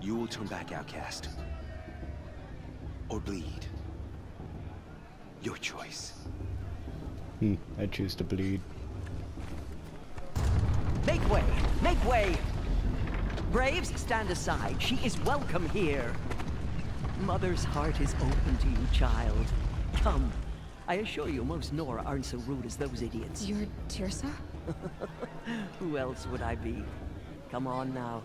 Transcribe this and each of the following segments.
You will turn back outcast. Or bleed. Your choice. I choose to bleed. Make way! Make way! Braves, stand aside. She is welcome here. Mother's heart is open to you, child. Come. I assure you, most Nora aren't so rude as those idiots. You're Tirsa? Who else would I be? Come on now.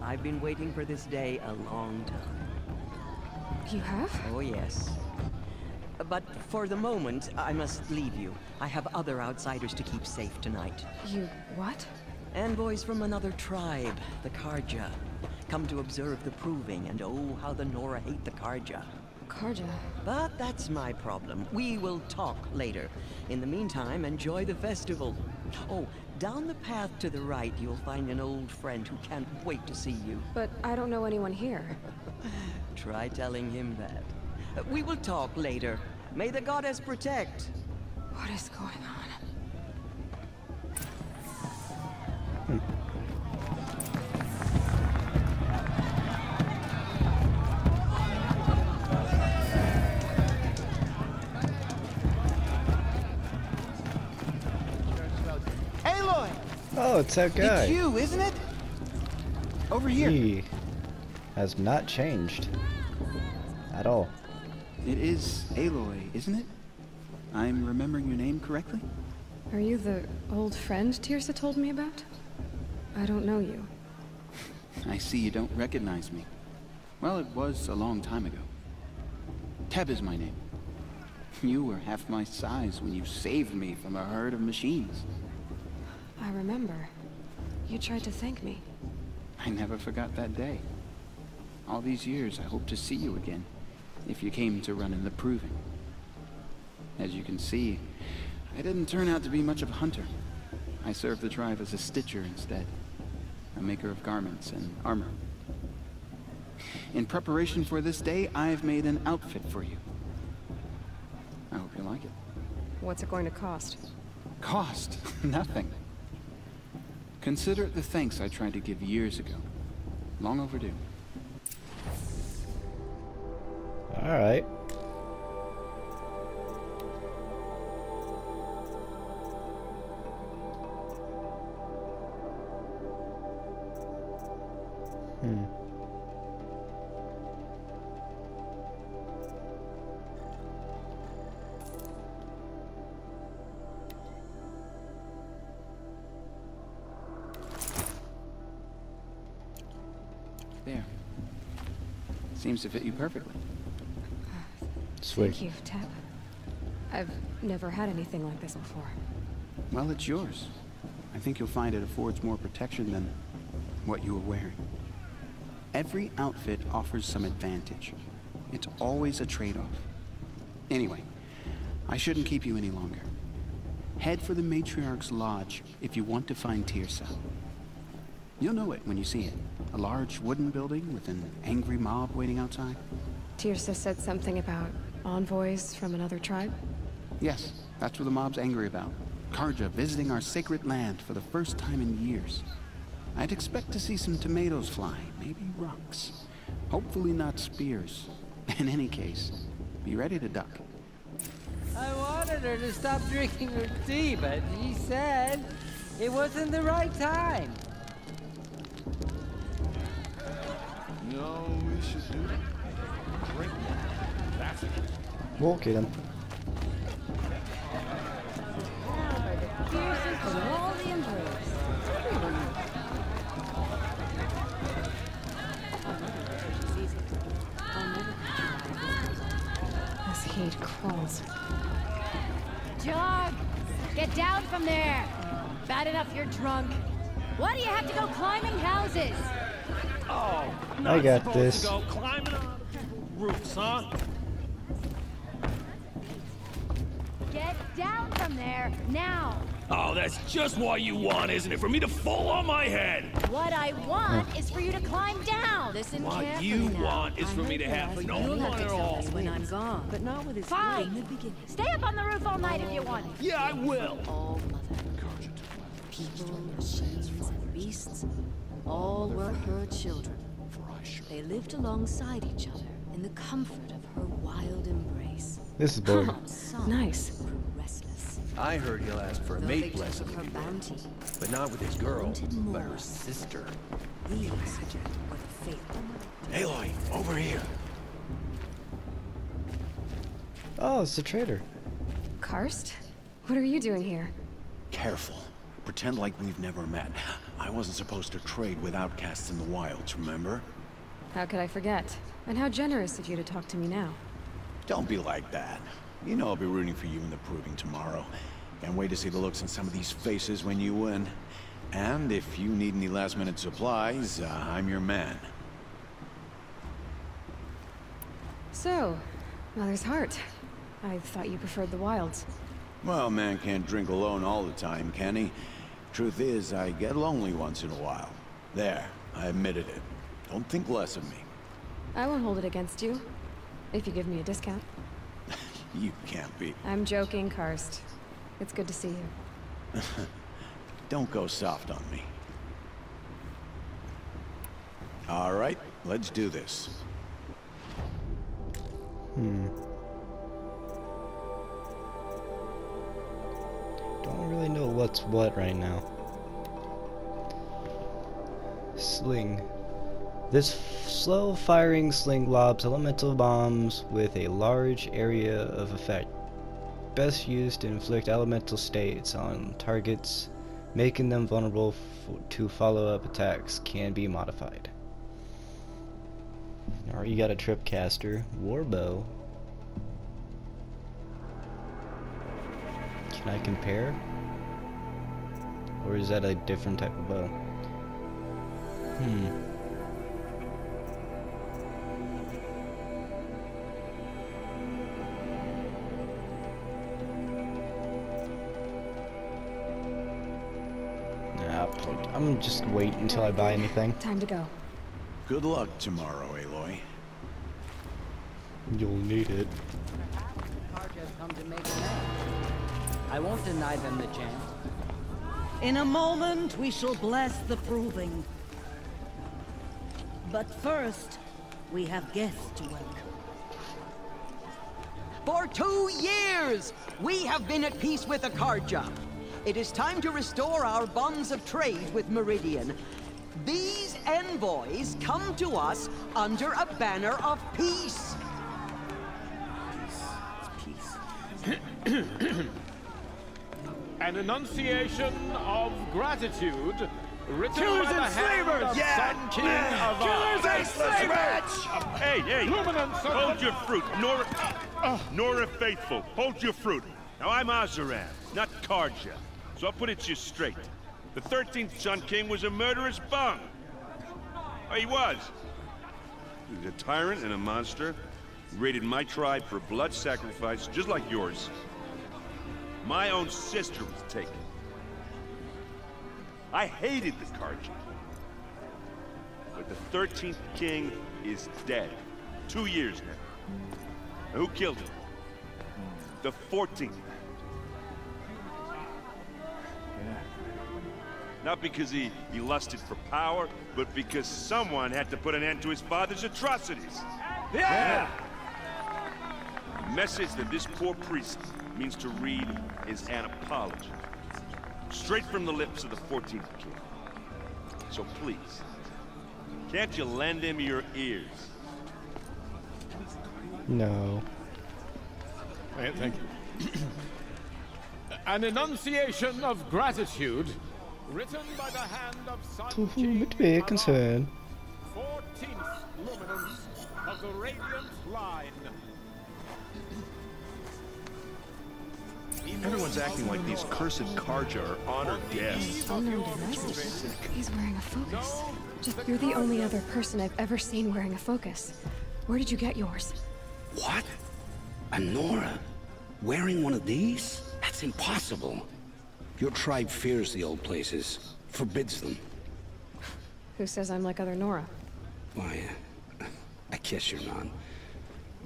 I've been waiting for this day a long time. You have? Oh, yes. But for the moment, I must leave you. I have other outsiders to keep safe tonight. You what? Envoys from another tribe, the Karja. Come to observe the proving, and oh, how the Nora hate the Karja. Karja? But that's my problem. We will talk later. In the meantime, enjoy the festival. Oh, down the path to the right, you'll find an old friend who can't wait to see you. But I don't know anyone here. Try telling him that. We will talk later. May the goddess protect. What is going on? Aloy! Oh, it's that guy. It's you, isn't it? Over here. He has not changed at all. It is Aloy, isn't it? I'm remembering your name correctly? Are you the old friend Tirsa told me about? I don't know you. I see you don't recognize me. Well, it was a long time ago. Teb is my name. You were half my size when you saved me from a herd of machines. I remember. You tried to thank me. I never forgot that day. All these years, I hope to see you again, if you came to run in the proving. As you can see, I didn't turn out to be much of a hunter. I served the tribe as a stitcher instead, a maker of garments and armor. In preparation for this day, I've made an outfit for you. I hope you like it. What's it going to cost? Cost? Nothing. Consider it the thanks I tried to give years ago. Long overdue. Alright. There. Seems to fit you perfectly. Sweet. Thank you, Teb. I've never had anything like this before. Well, it's yours. I think you'll find it affords more protection than what you were wearing. Every outfit offers some advantage. It's always a trade-off. Anyway, I shouldn't keep you any longer. Head for the Matriarch's Lodge if you want to find Tirsa. You'll know it when you see it. A large wooden building with an angry mob waiting outside. Tirsa said something about envoys from another tribe? Yes, that's what the mob's angry about. Karja visiting our sacred land for the first time in years. I'd expect to see some tomatoes fly, maybe rocks. Hopefully not spears. In any case, be ready to duck. I wanted her to stop drinking her tea, but she said it wasn't the right time. No, we should do that. Drink more. That's it. We'll get him. Fiercest of all the embrace. This heat crawls. Jog! Get down from there! Bad enough you're drunk. Why do you have to go climbing houses? Oh, I got this. To go climbing on roofs, huh? Get down from there, now! Oh, that's just what you want, isn't it? For me to fall on my head! What I want is for you to climb down! Listen What carefully you now. want is for me to have no fun at all. When I'm gone, but not with his Fine! Stay up on the roof all night if you want. Yeah, I will! All mother. People, machines, and beasts, all were her children. They lived alongside each other in the comfort of her wild embrace. This is boring. Some Nice. grew restless. I heard he'll ask for a Though mate they blessing took her if you win. bounty, But not with his girl, wanted but more. her sister. These were the faithful. Aloy, over here. Oh, it's the traitor. Karst? What are you doing here? Careful. Pretend like we've never met. I wasn't supposed to trade with outcasts in the wilds, remember? How could I forget? And how generous of you to talk to me now. Don't be like that. You know I'll be rooting for you in the proving tomorrow. Can't wait to see the looks on some of these faces when you win. And if you need any last-minute supplies, I'm your man. So, Mother's Heart. I thought you preferred the wilds. Well, man can't drink alone all the time, can he? Truth is, I get lonely once in a while. There, I admitted it. Don't think less of me. I won't hold it against you. If you give me a discount. You can't be. I'm joking, Karst. It's good to see you. Don't go soft on me. All right, let's do this. Don't really know what's what right now. Sling. This slow-firing sling lobs elemental bombs with a large area of effect. Best used to inflict elemental states on targets, making them vulnerable to follow-up attacks. Can be modified. Alright, you got a tripcaster, warbow. Can I compare? Or is that a different type of bow? I'm just wait until I buy anything. Time to go. Good luck tomorrow, Aloy. You'll need it. Carja's come to make amends. I won't deny them the chance. In a moment, we shall bless the proving. But first, we have guests to welcome. For 2 years, we have been at peace with the Carja. It is time to restore our bonds of trade with Meridian. These envoys come to us under a banner of peace. An enunciation of gratitude written Killers by the and hand slavers! of Yeah! Sun King of Killers and slavers! Hey, Luminance of hold the- your fruit. Nora Faithful, hold your fruit. Now, I'm Azaran, not Karja, so I'll put it to you straight. The 13th Sun King was a murderous bum. Oh, he was. He was a tyrant and a monster. He raided my tribe for blood sacrifice, just like yours. My own sister was taken. I hated the Karja. But the 13th King is dead. 2 years now. Who killed him? The 14th. Not because he lusted for power, but because someone had to put an end to his father's atrocities. Yeah! The message that this poor priest means to read is an apology. Straight from the lips of the 14th King. So please, can't you lend him your ears? No. Thank you. An enunciation of gratitude written by the hand of Sun King Would be a Avar, concern. 14th luminance of the Radiant Line. Everyone's acting like these cursed Karja are honored guests. Unknown devices. He's wearing a focus. You're the only other person I've ever seen wearing a focus. Where did you get yours? What? A Nora? Wearing one of these? That's impossible. Your tribe fears the old places, forbids them. Who says I'm like other Nora? Why, I guess you're not.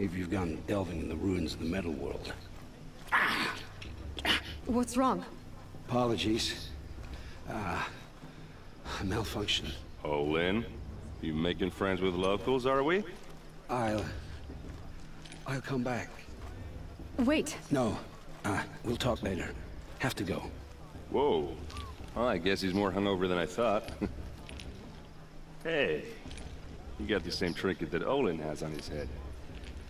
If you've gone delving in the ruins of the metal world. What's wrong? Apologies. A malfunction. Olin? You making friends with locals, are we? I'll come back. Wait. No. We'll talk later. Have to go. Whoa. Well, I guess he's more hungover than I thought. Hey. You got the same trinket that Olin has on his head.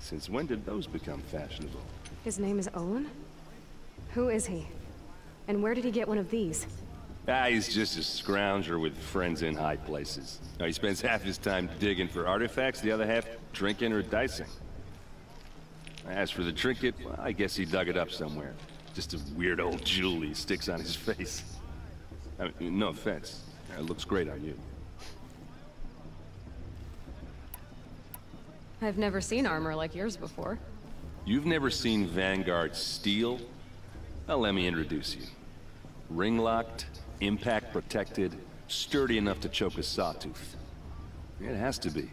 Since when did those become fashionable? His name is Olin? Who is he? And where did he get one of these? He's just a scrounger with friends in high places. Now, he spends half his time digging for artifacts, the other half drinking or dicing. As for the trinket, well, I guess he dug it up somewhere. Just a weird old jewel he sticks on his face. I mean, no offense. It looks great on you. I've never seen armor like yours before. You've never seen Vanguard steel? Well, let me introduce you. Ring-locked, impact-protected, sturdy enough to choke a sawtooth. It has to be.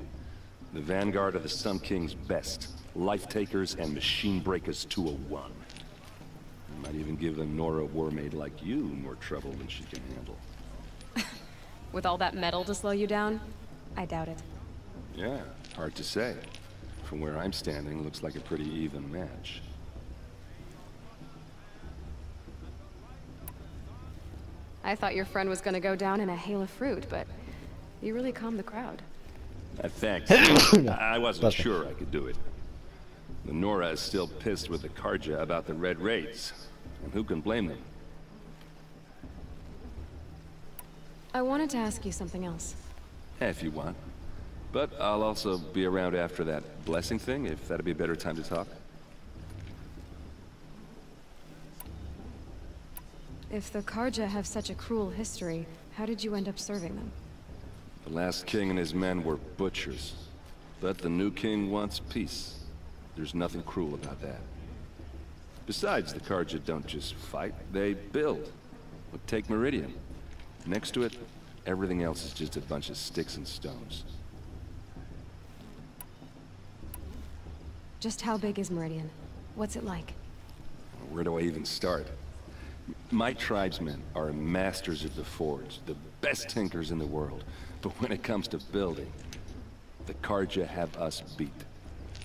The Vanguard of the Sun King's best. Life-takers and machine-breakers to a one. Might even give a Nora warmaid like you more trouble than she can handle. With all that metal to slow you down? I doubt it. Yeah, hard to say. From where I'm standing, looks like a pretty even match. I thought your friend was gonna go down in a hail of fruit, but you really calmed the crowd. Thanks. I wasn't sure I could do it. The Nora is still pissed with the Karja about the Red Raids. And who can blame them? I wanted to ask you something else. If you want. But I'll also be around after that blessing thing, if that'd be a better time to talk. If the Karja have such a cruel history, how did you end up serving them? The last king and his men were butchers. But the new king wants peace. There's nothing cruel about that. Besides, the Karja don't just fight, they build. Look, take Meridian. Next to it, everything else is just a bunch of sticks and stones. Just how big is Meridian? What's it like? Where do I even start? My tribesmen are masters of the forge, the best tinkers in the world. But when it comes to building, the Karja have us beat.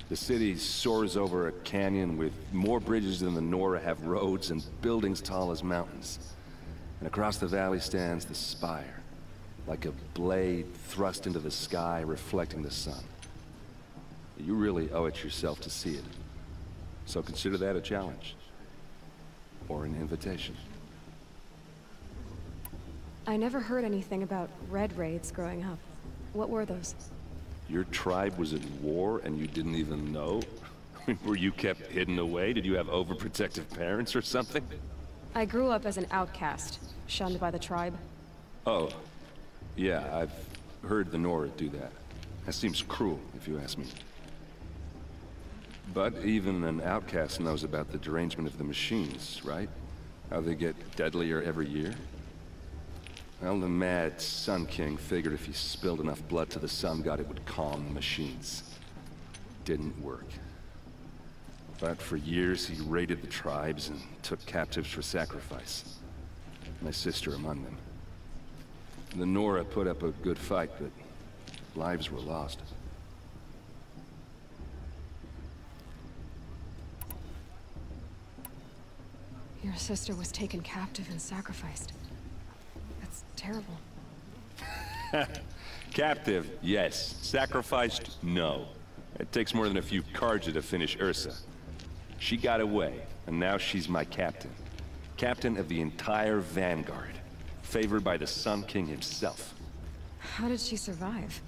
The city soars over a canyon with more bridges than the Nora have roads and buildings tall as mountains. And across the valley stands the spire, like a blade thrust into the sky reflecting the sun. You really owe it yourself to see it. So consider that a challenge. Or an invitation. I never heard anything about Red Raids growing up. What were those? Your tribe was at war and you didn't even know? Were you kept hidden away? Did you have overprotective parents or something? I grew up as an outcast, shunned by the tribe. Oh, yeah, I've heard the Nora do that. That seems cruel, if you ask me. But even an outcast knows about the derangement of the machines, right? How they get deadlier every year? Well, the mad Sun King figured if he spilled enough blood to the Sun God, it would calm the machines. Didn't work. But for years, he raided the tribes and took captives for sacrifice. My sister among them. The Nora put up a good fight, but lives were lost. Your sister was taken captive and sacrificed. That's terrible. Captive, yes. Sacrificed, no. It takes more than a few Karja to finish Ursa. She got away, and now she's my captain. Captain of the entire Vanguard. Favored by the Sun King himself. How did she survive?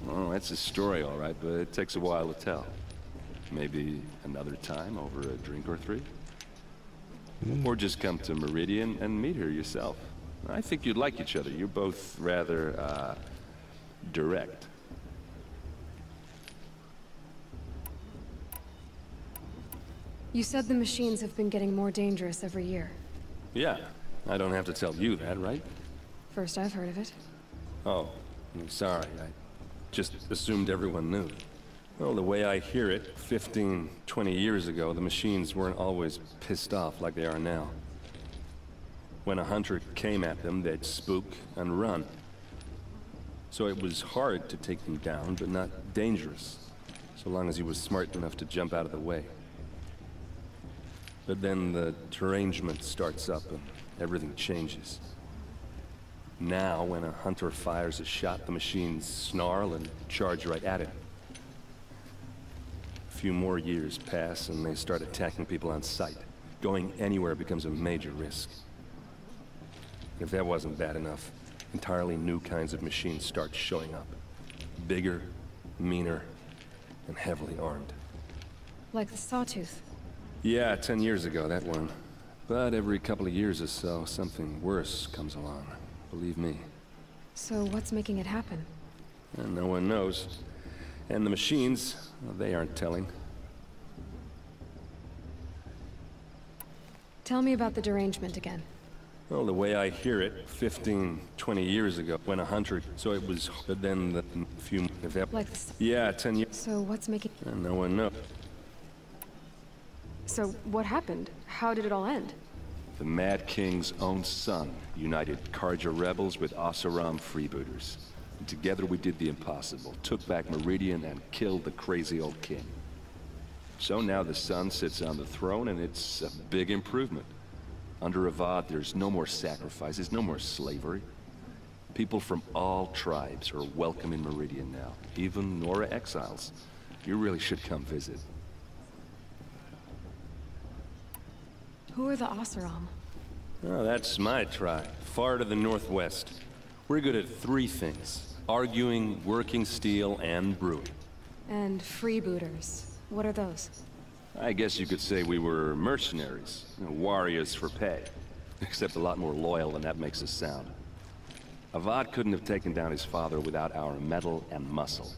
Oh, that's a story, all right, but it takes a while to tell. Maybe another time over a drink or three? Or just come to Meridian and meet her yourself. I think you'd like each other. You're both rather, direct. You said the machines have been getting more dangerous every year. Yeah, I don't have to tell you that, right? First I've heard of it. Oh, I'm sorry. I just assumed everyone knew. Well, the way I hear it, 15, 20 years ago, the machines weren't always pissed off like they are now. When a hunter came at them, they'd spook and run. So it was hard to take them down, but not dangerous, so long as he was smart enough to jump out of the way. But then the derangement starts up and everything changes. Now, when a hunter fires a shot, the machines snarl and charge right at it. A few more years pass and they start attacking people on sight. Going anywhere becomes a major risk. If that wasn't bad enough, entirely new kinds of machines start showing up. Bigger, meaner, and heavily armed. Like the Sawtooth. Yeah, 10 years ago, that one. But every couple of years or so, something worse comes along. Believe me. So what's making it happen? And no one knows. And the machines, well, they aren't telling. Tell me about the derangement again. Well, the way I hear it, 15, 20 years ago, when a hunter, so it was, but then the few, if that, like yeah, 10 years. So what's making... And no one knows. So what happened? How did it all end? The Mad King's own son united Karja rebels with Oseram freebooters. And together we did the impossible, took back Meridian and killed the crazy old king. So now the son sits on the throne and it's a big improvement. Under Avad, there's no more sacrifices, no more slavery. People from all tribes are welcome in Meridian now, even Nora exiles. You really should come visit. Who are the Oseram? Oh, that's my tribe, far to the northwest. We're good at three things: arguing, working steel, and brewing. And freebooters. What are those? I guess you could say we were mercenaries, warriors for pay. Except a lot more loyal than that makes us sound. Avad couldn't have taken down his father without our metal and muscle.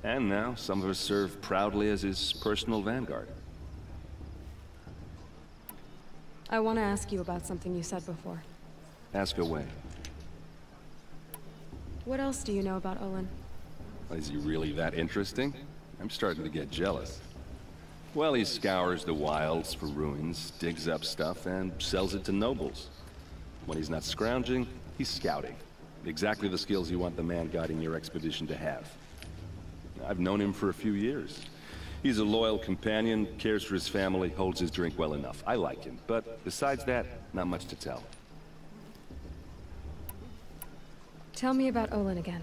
And now, some of us serve proudly as his personal vanguard. I want to ask you about something you said before. Ask away. What else do you know about Olin? Is he really that interesting? I'm starting to get jealous. Well, he scours the wilds for ruins, digs up stuff, and sells it to nobles. When he's not scrounging, he's scouting. Exactly the skills you want the man guiding your expedition to have. I've known him for a few years. He's a loyal companion, cares for his family, holds his drink well enough. I like him, but besides that, not much to tell. Tell me about Olin again.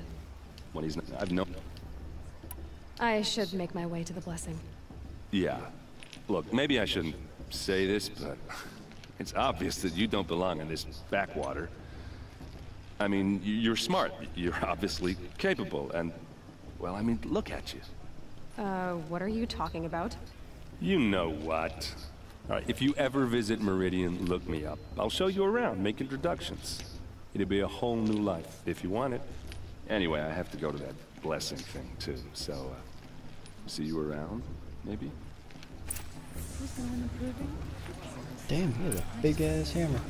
When he's not, I've known... I should make my way to the blessing. Yeah. Look, maybe I shouldn't say this, but it's obvious that you don't belong in this backwater. I mean, you're smart, you're obviously capable, and, well, I mean, look at you. What are you talking about? You know what. All right, if you ever visit Meridian, look me up. I'll show you around, make introductions. It'll be a whole new life, if you want it. Anyway, I have to go to that blessing thing, too, so, see you around, maybe? Damn, he has a big-ass hammer.